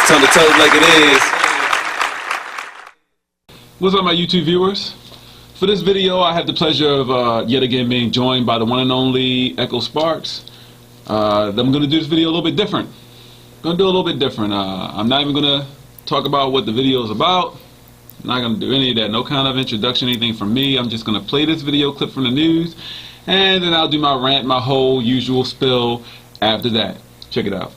Tell it like it is. What's up, my YouTube viewers? For this video, I have the pleasure of yet again being joined by the one and only Echo Sparks. I'm going to do this video a little bit different. I'm not even going to talk about what the video is about. I'm not going to do any of that. No kind of introduction, anything from me. I'm just going to play this video clip from the news, and then I'll do my rant, my whole usual spill after that. Check it out.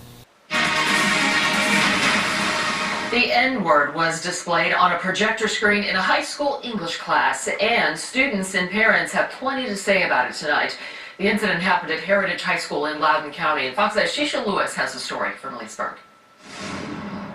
The N-word was displayed on a projector screen in a high school English class, and students and parents have plenty to say about it tonight. The incident happened at Heritage High School in Loudoun County, and Fox 5's Shisha Lewis has the story from Leesburg.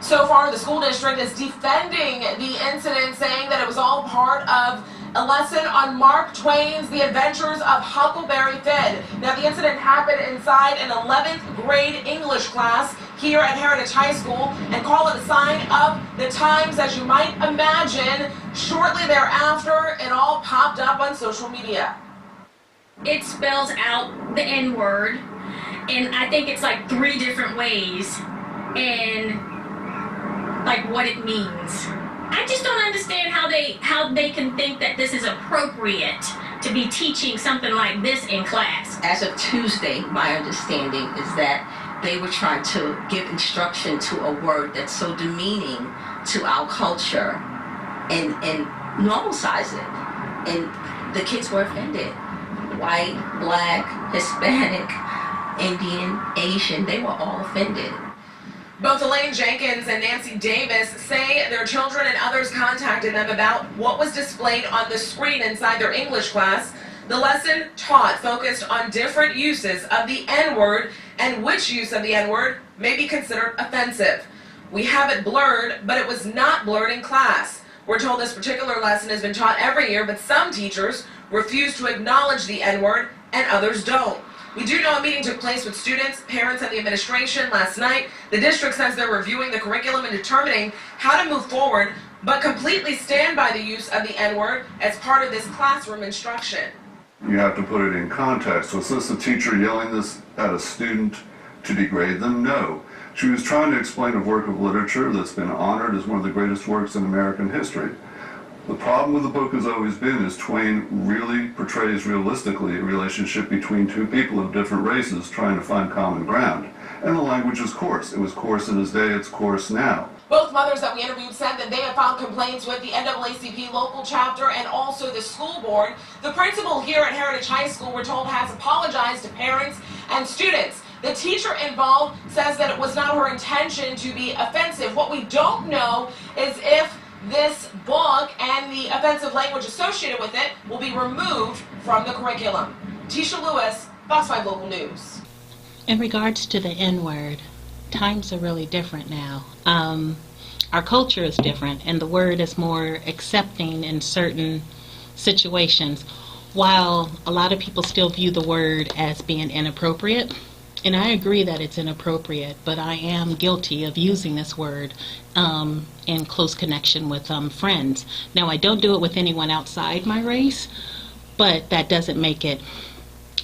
So far, the school district is defending the incident, saying that it was all part of a lesson on Mark Twain's The Adventures of Huckleberry Finn. Now, the incident happened inside an 11th grade English class here at Heritage High School, and call it a sign of the times, as you might imagine. Shortly thereafter, it all popped up on social media. It spells out the N-word, and I think it's like 3 different ways, and like what it means. I just don't understand how they can think that this is appropriate to be teaching something like this in class. As of Tuesday, my understanding is that they were trying to give instruction to a word that's so demeaning to our culture and normalize it. And the kids were offended. White, black, Hispanic, Indian, Asian, they were all offended. Both Elaine Jenkins and Nancy Davis say their children and others contacted them about what was displayed on the screen inside their English class. The lesson taught focused on different uses of the N-word and which use of the N-word may be considered offensive. We have it blurred, but it was not blurred in class. We're told this particular lesson has been taught every year, but some teachers refuse to acknowledge the N-word and others don't. We do know a meeting took place with students, parents, and the administration last night. The district says they're reviewing the curriculum and determining how to move forward, but completely stand by the use of the N-word as part of this classroom instruction. You have to put it in context. Was this a teacher yelling this at a student to degrade them? No. She was trying to explain a work of literature that's been honored as one of the greatest works in American history. The problem with the book has always been is Twain really portrays realistically a relationship between 2 people of different races trying to find common ground. And the language is coarse. It was coarse in his day, it's coarse now. Both mothers that we interviewed said that they have filed complaints with the NAACP local chapter and also the school board. The principal here at Heritage High School, we're told, has apologized to parents and students. The teacher involved says that it was not her intention to be offensive. What we don't know is if this book and the offensive language associated with it will be removed from the curriculum. Tisha Lewis, Fox 5 Local News. In regards to the N-word, times are really different now. Our culture is different, and the word is more accepting in certain situations. While a lot of people still view the word as being inappropriate, and I agree that it's inappropriate, but I am guilty of using this word in close connection with friends. Now, I don't do it with anyone outside my race, but that doesn't make it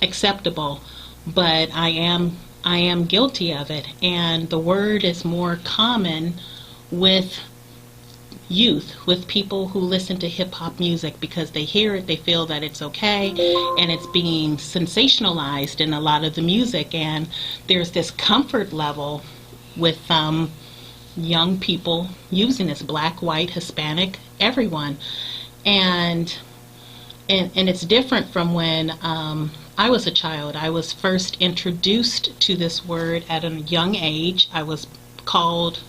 acceptable. But I am guilty of it, and the word is more common with youth, with people who listen to hip-hop music, because they hear it, they feel that it's okay, and it's being sensationalized in a lot of the music, and there's this comfort level with young people using this, black, white, Hispanic, everyone. And it's different from when I was a child. I was first introduced to this word at a young age. I was called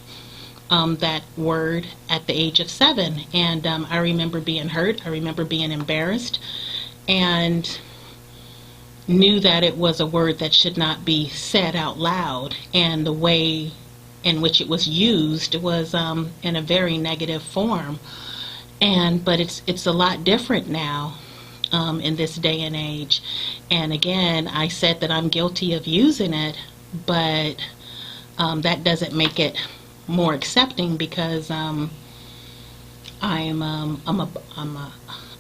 that word at the age of 7, and I remember being hurt. I remember being embarrassed, and knew that it was a word that should not be said out loud, and the way in which it was used was in a very negative form. But it's a lot different now in this day and age. And again, I said that I'm guilty of using it, but that doesn't make it more accepting, because I'm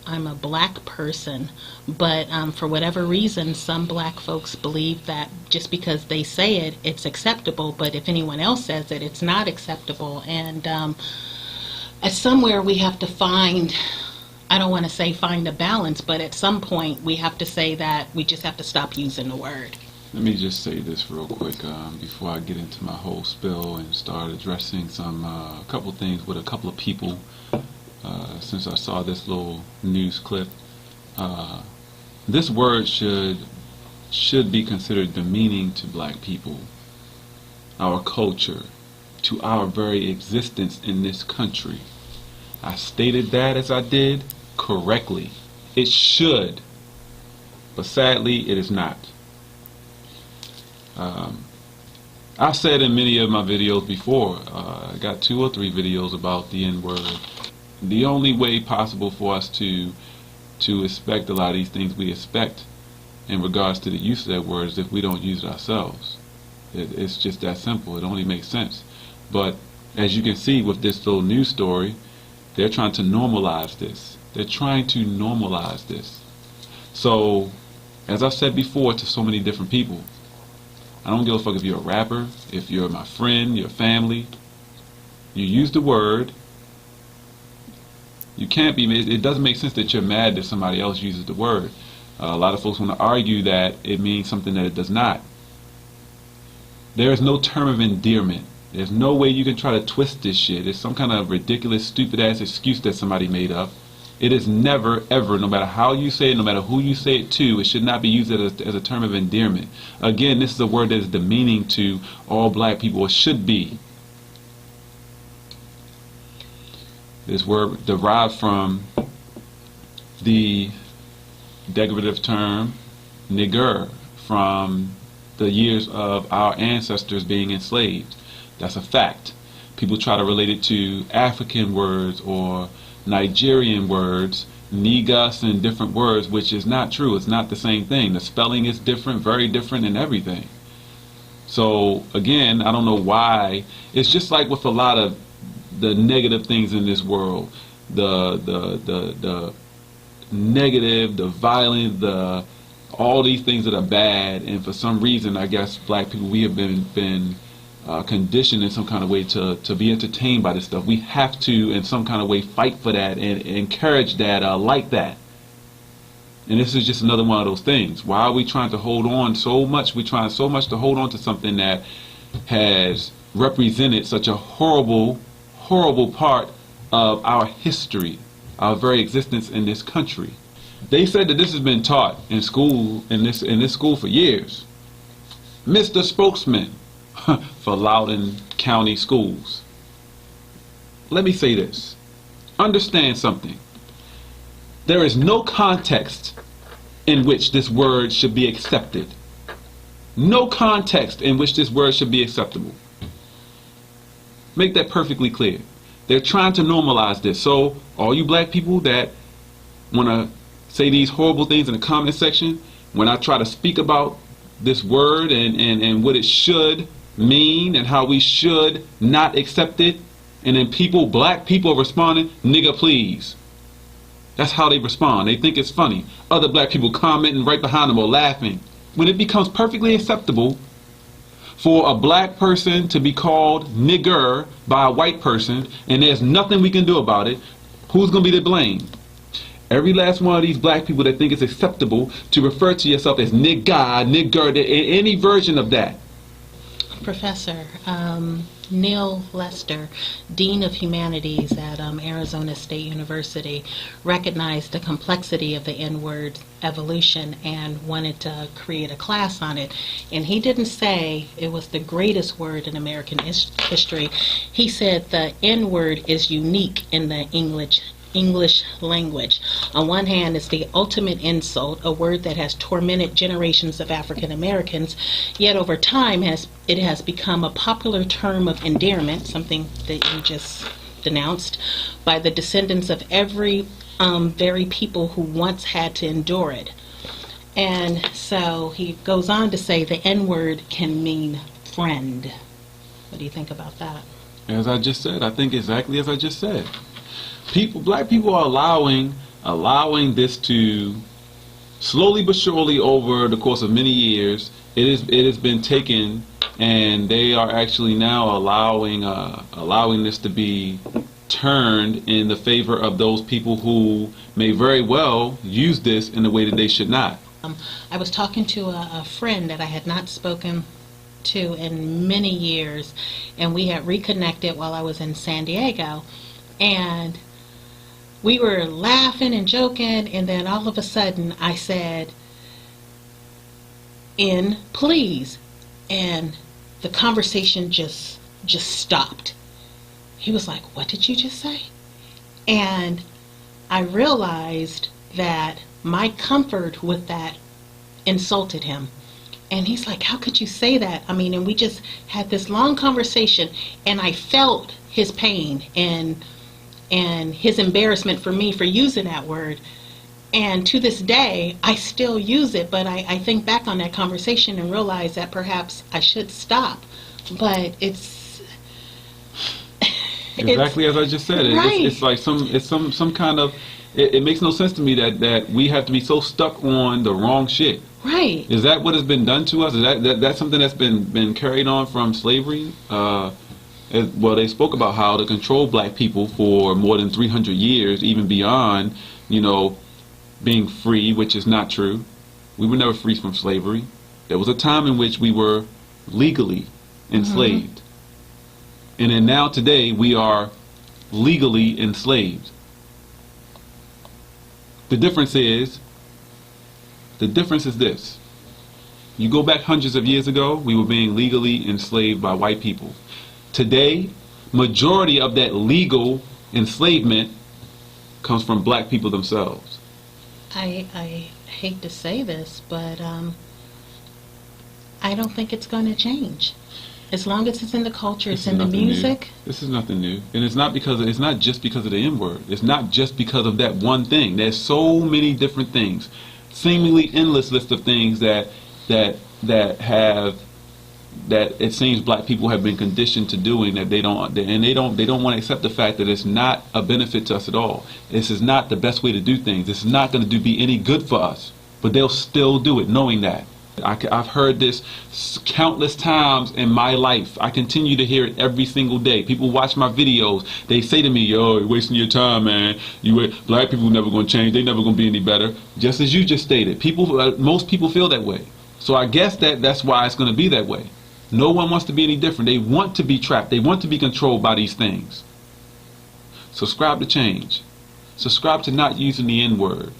I'm a black person, but for whatever reason, some black folks believe that just because they say it, it's acceptable, but if anyone else says it, it's not acceptable. And at somewhere we have to find, I don't want to say find a balance, but at some point we have to say that we just have to stop using the word. Let me just say this real quick before I get into my whole spill and start addressing a couple things with a couple of people. Since I saw this little news clip, this word should be considered demeaning to black people, our culture, to our very existence in this country. I stated that as I did correctly. It should, but sadly it is not. I've said in many of my videos before, I got 2 or 3 videos about the N-word. The only way possible for us to expect a lot of these things we expect in regards to the use of that word is if we don't use it ourselves. It's just that simple. It only makes sense. But as you can see with this little news story, they're trying to normalize this. They're trying to normalize this. So, as I've said before to so many different people, I don't give a fuck if you're a rapper, if you're my friend, your family. You use the word. You can't be, it doesn't make sense that you're mad that somebody else uses the word. A lot of folks want to argue that it means something that it does not. There is no term of endearment. There's no way you can try to twist this shit. It's some kind of ridiculous, stupid ass excuse that somebody made up. It is never, ever, no matter how you say it, no matter who you say it to, it should not be used as a term of endearment. Again, this is a word that is demeaning to all black people, or should be. This word derived from the decorative term gger, from the years of our ancestors being enslaved. That's a fact. People try to relate it to African words or Nigerian words, negus and different words, which is not true. It's not the same thing. The spelling is different, very different in everything. So again, I don't know why. It's just like with a lot of the negative things in this world, the negative, the violent, all these things that are bad, and for some reason, I guess black people, we have been conditioned in some kind of way to be entertained by this stuff. We have to, in some kind of way, fight for that and encourage that, like that. And this is just another one of those things. Why are we trying to hold on so much? We're trying so much to hold on to something that has represented such a horrible, horrible part of our history, our very existence in this country. They said that this has been taught in school, in this school for years. Mr. Spokesman for Loudoun County Schools. Let me say this. Understand something. There is no context in which this word should be accepted. No context in which this word should be acceptable. Make that perfectly clear. They're trying to normalize this. So all you black people that want to say these horrible things in the comment section, when I try to speak about this word and what it should mean and how we should not accept it, and then people, black people, are responding, nigga please. That's how they respond. They think it's funny. Other black people commenting right behind them or laughing. When it becomes perfectly acceptable for a black person to be called nigger by a white person, and there's nothing we can do about it, who's going to be to blame? Every last one of these black people that think it's acceptable to refer to yourself as nigga, nigger, any version of that. Professor Neil Lester, Dean of Humanities at Arizona State University, recognized the complexity of the N-word evolution and wanted to create a class on it. And he didn't say it was the greatest word in American history. He said the N-word is unique in the English language. On one hand, it's the ultimate insult, a word that has tormented generations of African Americans, yet over time it has become a popular term of endearment, something that you just denounced, by the descendants of every very people who once had to endure it. And so he goes on to say the N-word can mean friend. What do you think about that? As I just said, I think exactly as I just said. Black people are allowing allowing this to slowly but surely over the course of many years, it has been taken, and they are actually now allowing this to be turned in the favor of those people who may very well use this in a way that they should not. I was talking to a friend that I had not spoken to in many years, and we had reconnected while I was in San Diego, and we were laughing and joking, and then all of a sudden I said, "In, please," and the conversation just stopped. He was like, "What did you just say?" And I realized that my comfort with that insulted him. And he's like, "How could you say that?" I mean, and we just had this long conversation, and I felt his pain and his embarrassment for me for using that word. And to this day, I still use it, but I think back on that conversation and realize that perhaps I should stop. But it's exactly as I just said. Right. It's like some kind of. It makes no sense to me that we have to be so stuck on the wrong shit. right. Is that what has been done to us? Is that's something that's been carried on from slavery? Well, they spoke about how to control black people for more than 300 years, even beyond, being free, which is not true. We were never free from slavery. There was a time in which we were legally enslaved. And then now today we are legally enslaved. The difference is this. You go back hundreds of years ago, we were being legally enslaved by white people. Today, majority of that legal enslavement comes from black people themselves. I hate to say this, but I don't think it's going to change. As long as it's in the culture, it's in the music. This is nothing new, and it's not just because of the N-word. It's not just because of that one thing. There's so many different things, seemingly endless list of things that it seems black people have been conditioned to doing that they don't want to accept the fact that it's not a benefit to us at all. This is not the best way to do things. This is not going to be any good for us. But they'll still do it, knowing that. I've heard this countless times in my life. I continue to hear it every single day. People watch my videos. They say to me, "Yo, you're wasting your time, man. Black people never going to change. They never going to be any better." Just as you just stated, most people feel that way. So I guess that's why it's going to be that way. No one wants to be any different. They want to be trapped. They want to be controlled by these things. Subscribe to change. Subscribe to not using the N-word.